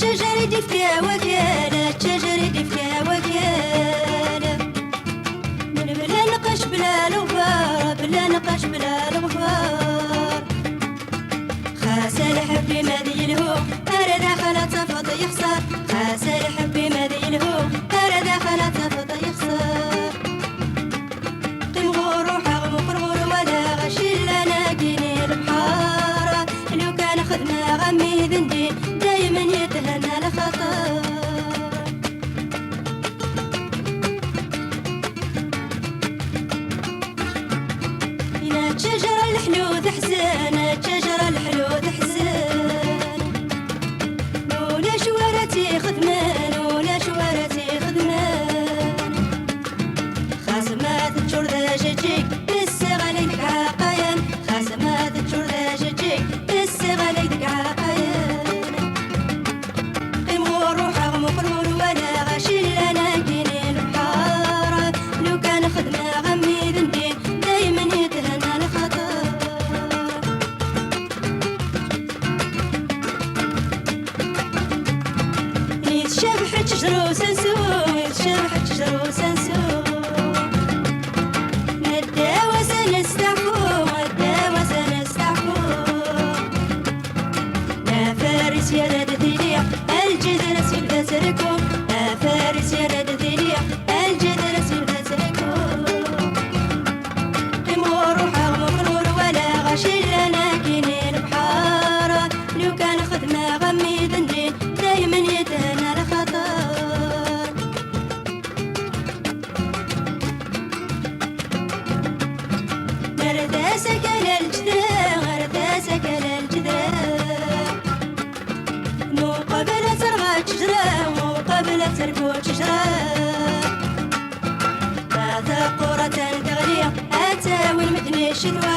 شجري دفكا وكالة شجري دفكا وكالة بلا نقاش بلا الغبار بلا نقاش بلا الغبار خاس الحبي ماذي الهو أرى داخل تفض يخسر خاس الحبي ماذي الهو أرى داخل تفض يخسر قيم غروح غمق الغور ولا غشي لنا كيني البحارة لو كان خدمة غمي ذندين دايما يتهنى لخطر شجرة الحلو تحزن شجرة الحلو تحزن ولا شوارتي خدمان ولا شوارتي خدمان خاصمات تشور ذا جيجيك السغاليك عقايان خاصمات تشور ذا جيجيك السغاليك عقايان قيم وروح غمق الور ولا غاشي لنا كيني البحارة لو كان خدمة غمي ذندين دايما يتهنى شبحت شجرو سنسو شبحت شجرو سنسو نداوى سنستعفو نداوى سنستعفو لا فارس يا رد ذيليع الجدر سيبدا سركو لا فارس يا رد ذيليع الجدر سيبدا سركو قيم وروح غمق الور ولا غاشي لنا كيني البحارة لو كان خدمة غمي ذندين دايما يتهنى سكن الجدران غردا سكن الجدران مو قبل ترغى شجرة مو قبل تركو شجرة ماذا قرة تغلي أتاوي المدني الشتوى